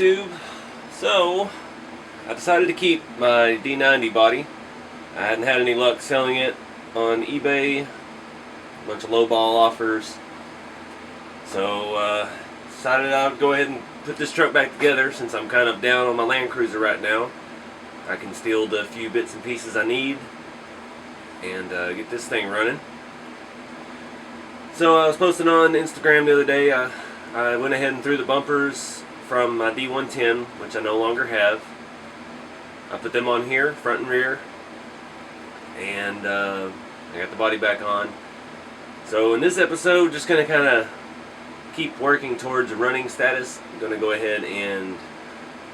YouTube. So I decided to keep my D90 body. I hadn't had any luck selling it on eBay. A bunch of lowball offers. So decided I would go ahead and put this truck back together since I'm kind of down on my Land Cruiser right now. I can steal the few bits and pieces I need and get this thing running. So I was posting on Instagram the other day. I went ahead and threw the bumpers from my D110, which I no longer have. I put them on here, front and rear, and I got the body back on. So in this episode, just going to kind of keep working towards a running status. I'm going to go ahead and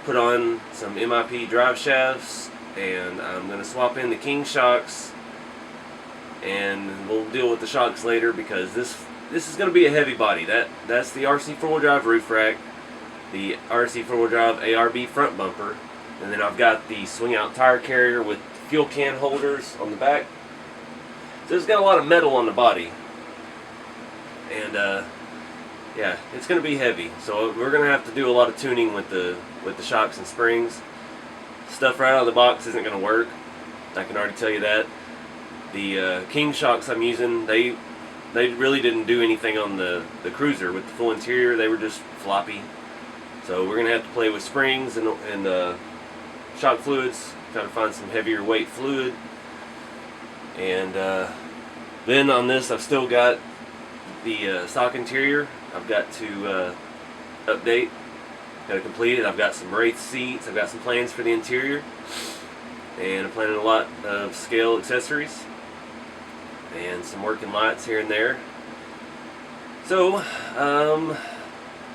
put on some MIP drive shafts, and I'm going to swap in the King shocks, and we'll deal with the shocks later because this is going to be a heavy body. That's the RC4wd roof rack, the RC4wd ARB front bumper, and then I've got the swing out tire carrier with fuel can holders on the back. So it's got a lot of metal on the body, and yeah, it's going to be heavy. So we're going to have to do a lot of tuning with the shocks and springs. Stuff right out of the box isn't going to work. I can already tell you that. The King shocks I'm using, they really didn't do anything on the Cruiser with the full interior. They were just floppy. So we're going to have to play with springs and shock fluids, try to find some heavier weight fluid. And then on this, I've still got the stock interior. I've got to update, got to complete it. I've got some Wraith seats, I've got some plans for the interior, and I'm planning a lot of scale accessories and some working lights here and there. So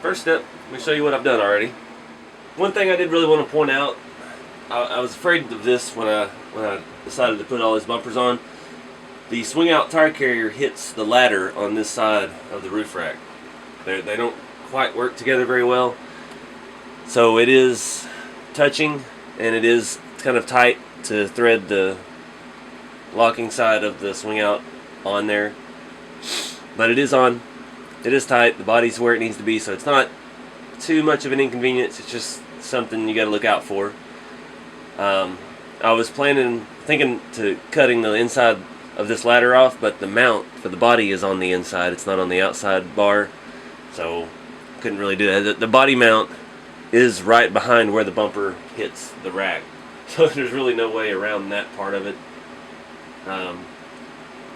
first step, let me show you what I've done already. One thing I did really want to point out, I was afraid of this when I decided to put all these bumpers on. The swing out tire carrier hits the ladder on this side of the roof rack. They don't quite work together very well. So it is touching, and it is kind of tight to thread the locking side of the swing out on there. But it is on. It is tight. The body's where it needs to be, so it's not too much of an inconvenience. It's just something you got to look out for. I was thinking to cutting the inside of this ladder off, but the mount for the body is on the inside. It's not on the outside bar, so couldn't really do that. The body mount is right behind where the bumper hits the rack, so there's really no way around that part of it.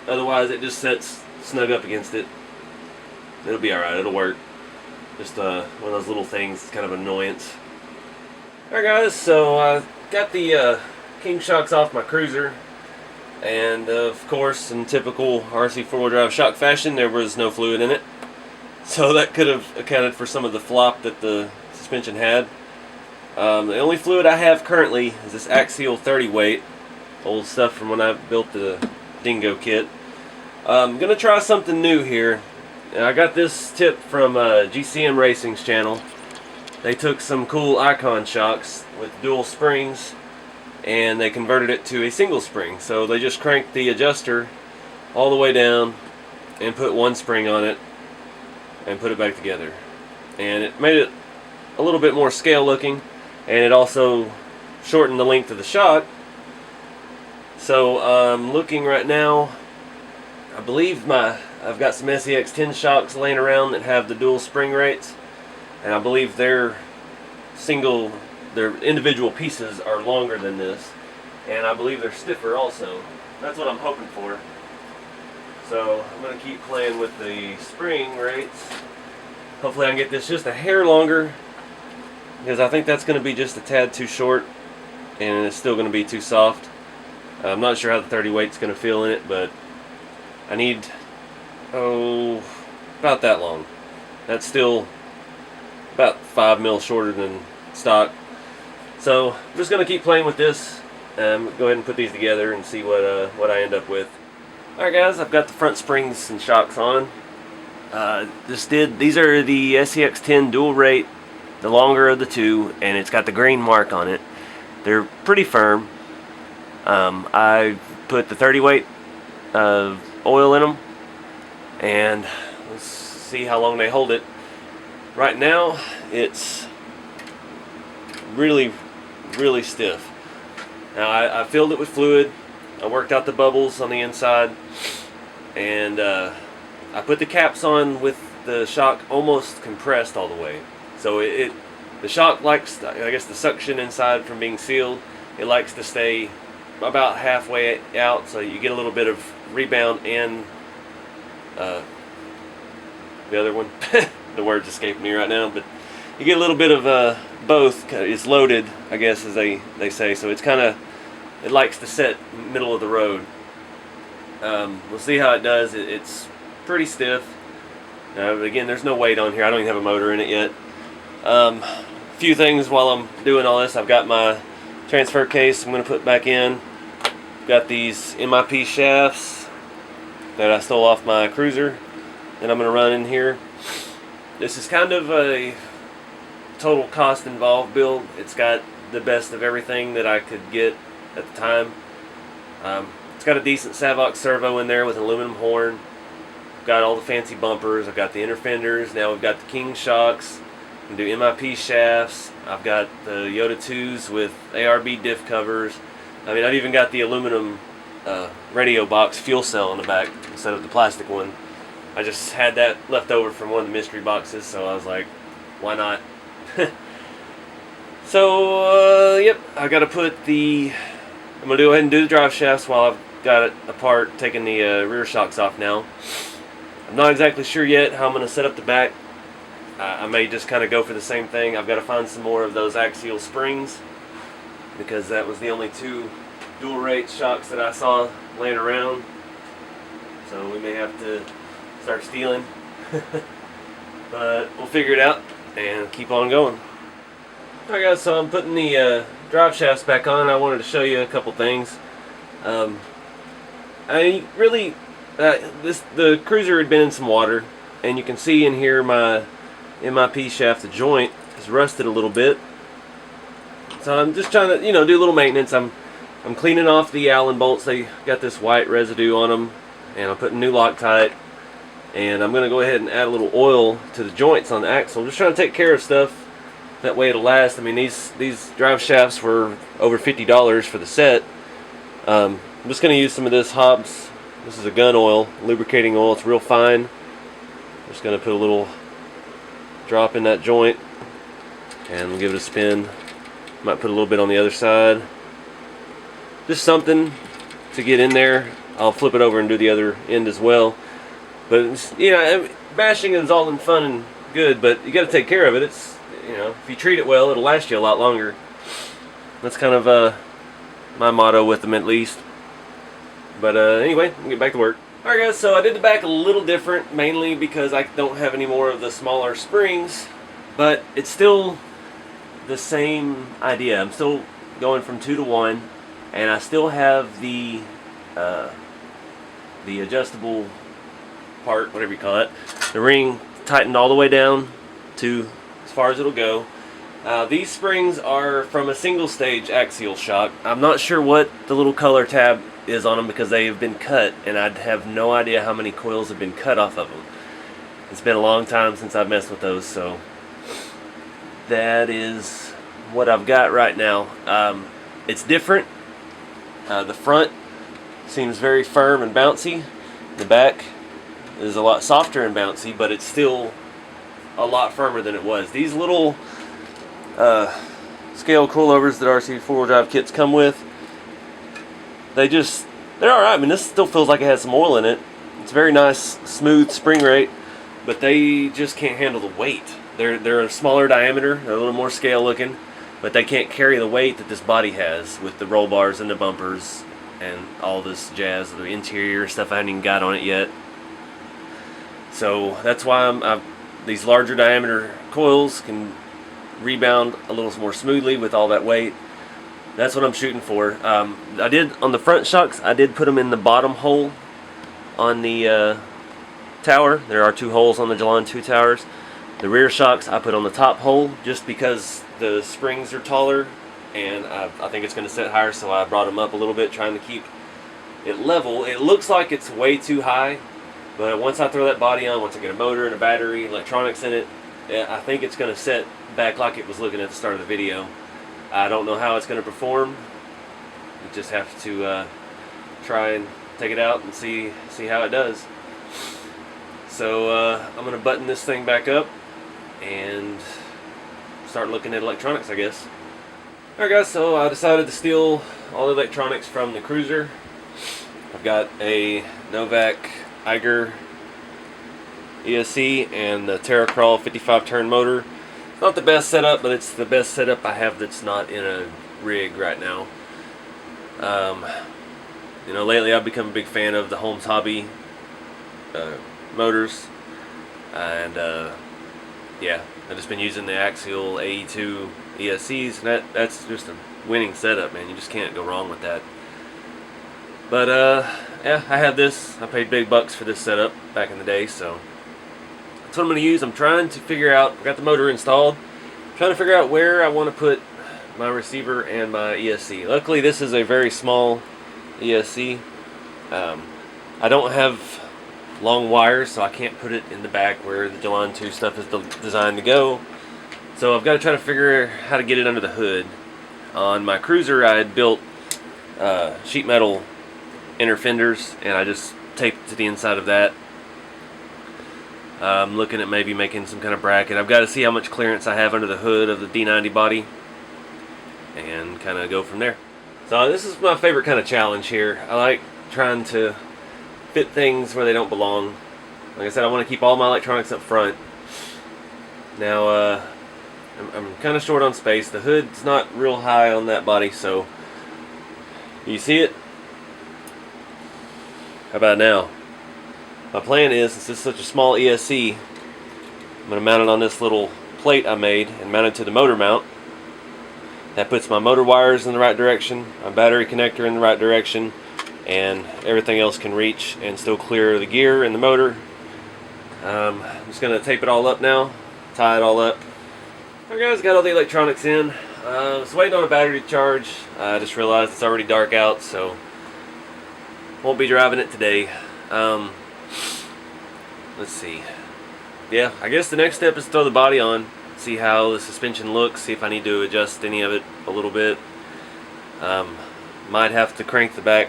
Otherwise, it just sets snug up against it. It'll be alright, it'll work. Just one of those little things, kind of annoyance. Alright guys, so I got the King shocks off my Cruiser, and of course, in typical RC4wd drive shock fashion, there was no fluid in it. So that could have accounted for some of the flop that the suspension had. The only fluid I have currently is this axial 30 weight, old stuff from when I built the Dingo kit. I'm going to try something new here. I got this tip from GCM Racing's channel. They took some cool Icon shocks with dual springs and they converted it to a single spring. So they just cranked the adjuster all the way down and put one spring on it and put it back together. And it made it a little bit more scale looking, and it also shortened the length of the shock. So I'm looking right now, I believe I've got some SEX10 shocks laying around that have the dual spring rates, and I believe their individual pieces are longer than this, and I believe they're stiffer also. That's what I'm hoping for. So I'm going to keep playing with the spring rates. Hopefully I can get this just a hair longer, because I think that's going to be just a tad too short, and it's still going to be too soft. I'm not sure how the 30 weight's going to feel in it, but I need, about that long. That's still about 5 mil shorter than stock. So I'm just going to keep playing with this. Go ahead and put these together and see what I end up with. Alright guys, I've got the front springs and shocks on. These are the SEX10 dual rate, the longer of the two, and it's got the green mark on it. They're pretty firm. I put the 30 weight oil in them, and let's see how long they hold it. Right now it's really, really stiff. Now I filled it with fluid. I worked out the bubbles on the inside, and I put the caps on with the shock almost compressed all the way. So the shock likes, I guess, the suction inside from being sealed. It likes to stay about halfway out, so you get a little bit of rebound and the other one. The word's escaping me right now, but you get a little bit of both. It's loaded, I guess, as they say. So it's kind of, it likes to set middle of the road. We'll see how it does. It's pretty stiff. But again, there's no weight on here. I don't even have a motor in it yet. A few things while I'm doing all this. I've got my transfer case I'm going to put back in. Got these MIP shafts that I stole off my cruiser that I'm going to run in here. This is kind of a total cost involved build. It's got the best of everything that I could get at the time. It's got a decent Savox servo in there with an aluminum horn. Got all the fancy bumpers. I've got the inner fenders. Now we've got the King shocks. I can do MIP shafts. I've got the Yoda 2s with ARB diff covers. I mean, I've even got the aluminum radio box fuel cell in the back instead of the plastic one. I just had that left over from one of the mystery boxes, so I was like, why not? So, yep, I got to put the, I'm going to go ahead and do the drive shafts while I've got it apart, taking the rear shocks off now. I'm not exactly sure yet how I'm going to set up the back. I may just kind of go for the same thing. I've got to find some more of those axial springs, because that was the only two dual rate shocks that I saw laying around. So we may have to start stealing. But we'll figure it out and keep on going. Alright guys, so I'm putting the drive shafts back on. I wanted to show you a couple things. I really, the cruiser had been in some water, and you can see in here my MIP shaft, the joint is rusted a little bit. So I'm just trying to, do a little maintenance. I'm cleaning off the Allen bolts. They got this white residue on them, and I'm putting new Loctite. And I'm going to go ahead and add a little oil to the joints on the axle. I'm just trying to take care of stuff. That way it'll last. I mean, these drive shafts were over $50 for the set. I'm just going to use some of this Hobbs. This is a gun oil, lubricating oil. It's real fine. I'm just going to put a little drop in that joint, and we'll give it a spin. Might put a little bit on the other side. Just something to get in there. I'll flip it over and do the other end as well. But bashing is all in fun and good, but you got to take care of it. It's, if you treat it well, it'll last you a lot longer. That's kind of my motto with them, at least. But anyway, we'll get back to work. Alright guys, so I did the back a little different, mainly because I don't have any more of the smaller springs, but it's still the same idea. I'm still going from 2 to 1, and I still have the adjustable part, whatever you call it, the ring tightened all the way down to as far as it'll go. These springs are from a single stage axial shock. I'm not sure what the little color tab is on them because they have been cut, and I'd have no idea how many coils have been cut off of them. It's been a long time since I've messed with those, so that is what I've got right now. It's different. The front seems very firm and bouncy. The back is a lot softer and bouncy, but it's still a lot firmer than it was. These little scale coilovers that RC4wd drive kits come with, they're alright. I mean, this still feels like it has some oil in it. It's a very nice, smooth spring rate, but they just can't handle the weight. They're a smaller diameter, they're a little more scale looking, but they can't carry the weight that this body has with the roll bars and the bumpers and all this jazz, the interior stuff I haven't even got on it yet. So that's why these larger diameter coils can rebound a little more smoothly with all that weight. That's what I'm shooting for. I did, on the front shocks, I did put them in the bottom hole on the tower. There are 2 holes on the Gelande 2 towers. The rear shocks I put on the top hole just because the springs are taller, and I think it's going to set higher, so I brought them up a little bit, trying to keep it level. It looks like it's way too high, but once I throw that body on, once I get a motor and a battery, electronics in it, I think it's going to set back like it was looking at the start of the video. I don't know how it's going to perform. You just have to try and take it out and see how it does. So I'm going to button this thing back up and start looking at electronics, I guess. Alright guys, so I decided to steal all the electronics from the cruiser. I've got a Novak Eiger ESC and the TerraCrawl 55 turn motor. Not the best setup, but it's the best setup I have that's not in a rig right now. You know, lately I've become a big fan of the Holmes Hobby motors, and yeah, I've just been using the Axial AE2 ESCs, and that's just a winning setup, man. You just can't go wrong with that. But yeah, I have this. I paid big bucks for this setup back in the day, so that's what I'm going to use. I'm trying to figure out, I've got the motor installed, I'm trying to figure out where I want to put my receiver and my ESC. Luckily this is a very small ESC. I don't have long wires, so I can't put it in the back where the Gelande 2 stuff is designed to go. So I've got to try to figure how to get it under the hood. On my cruiser I had built sheet metal inner fenders, and I just taped to the inside of that. I'm looking at maybe making some kind of bracket. I've got to see how much clearance I have under the hood of the D90 body and kind of go from there. So this is my favorite kind of challenge here. I like trying to fit things where they don't belong. Like I said, I want to keep all my electronics up front. Now I'm kind of short on space. The hood's not real high on that body, so you see it? How about now? My plan is, since this is such a small ESC, I'm going to mount it on this little plate I made and mount it to the motor mount. That puts my motor wires in the right direction, my battery connector in the right direction, and everything else can reach and still clear the gear and the motor. I'm just going to tape it all up now, tie it all up. Alright guys, got all the electronics in. I was waiting on a battery to charge. I just realized it's already dark out, so won't be driving it today. Let's see. Yeah, I guess the next step is to throw the body on, see how the suspension looks, see if I need to adjust any of it a little bit. Might have to crank the back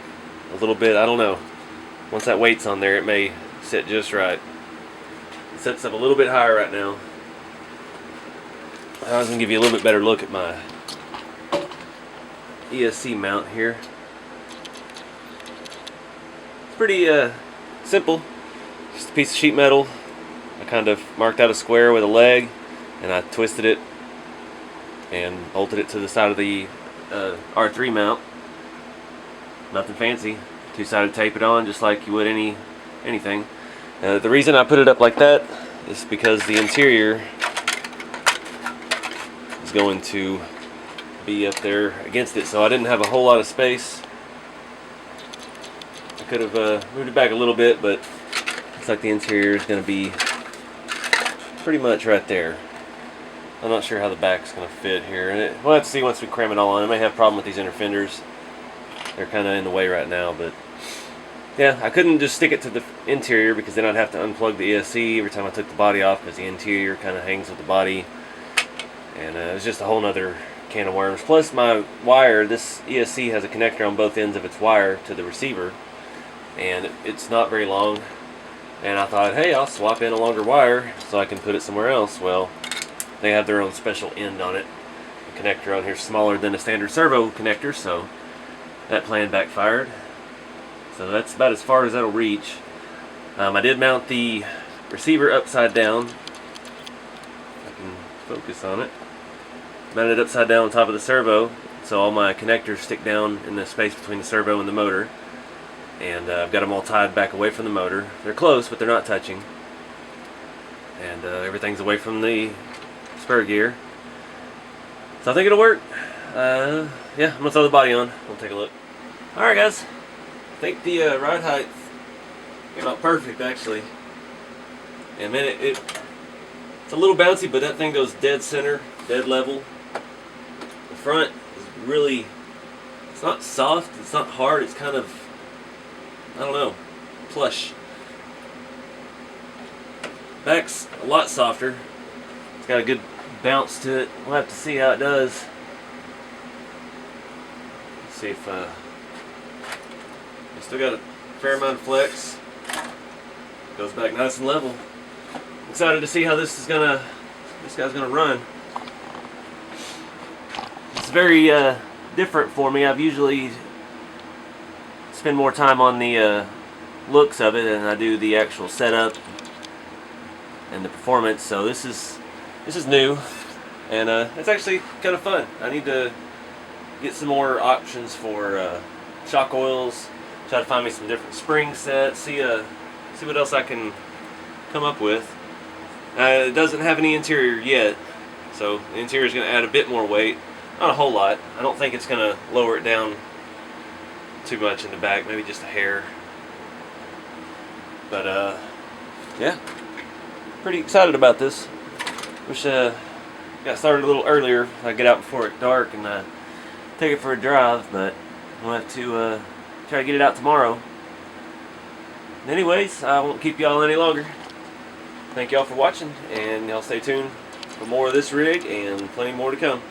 a little bit, I don't know. Once that weight's on there, it may sit just right. It sets up a little bit higher right now. I was going to give you a little bit better look at my ESC mount here. It's pretty simple. Just a piece of sheet metal. I kind of marked out a square with a leg, and I twisted it and bolted it to the side of the R3 mount. Nothing fancy. Two-sided tape it on just like you would anything. The reason I put it up like that is because the interior is going to be up there against it, so I didn't have a whole lot of space. I could have moved it back a little bit, but looks like the interior is going to be pretty much right there. I'm not sure how the back's going to fit here, and we'll have to see once we cram it all on. I may have a problem with these inner fenders. They're kind of in the way right now, but yeah, I couldn't just stick it to the interior because then I'd have to unplug the ESC every time I took the body off, because the interior kind of hangs with the body, and it was just a whole nother can of worms. Plus my wire, this ESC has a connector on both ends of its wire to the receiver, and it's not very long, and I thought, hey, I'll swap in a longer wire so I can put it somewhere else. Well, they have their own special end on it. The connector on here is smaller than a standard servo connector, so that plan backfired. So that's about as far as that'll reach. I did mount the receiver upside down. I can focus on it. Mounted it upside down on top of the servo, so all my connectors stick down in the space between the servo and the motor. And I've got them all tied back away from the motor. They're close, but they're not touching. And everything's away from the spur gear. So I think it'll work. Yeah, I'm going to throw the body on. We'll take a look. Alright guys, I think the ride height came out perfect actually. And man, it's a little bouncy, but that thing goes dead center, dead level. The front is really, it's not soft, it's not hard, it's kind of, I don't know, plush. Back's a lot softer. It's got a good bounce to it. We'll have to see how it does. See if I still got a fair amount of flex. Goes back nice and level. Excited to see how this guy's gonna run. It's very different for me. I've usually spend more time on the looks of it than I do the actual setup and the performance. So this is new, and it's actually kind of fun. I need to get some more options for shock oils. Try to find me some different spring sets. See what else I can come up with. It doesn't have any interior yet, so the interior is going to add a bit more weight. Not a whole lot. I don't think it's going to lower it down too much in the back, maybe just a hair. But yeah, pretty excited about this. Wish got started a little earlier. I get out before it's dark and take it for a drive, but we'll have to try to get it out tomorrow. Anyways, I won't keep y'all any longer. Thank y'all for watching, and y'all stay tuned for more of this rig and plenty more to come.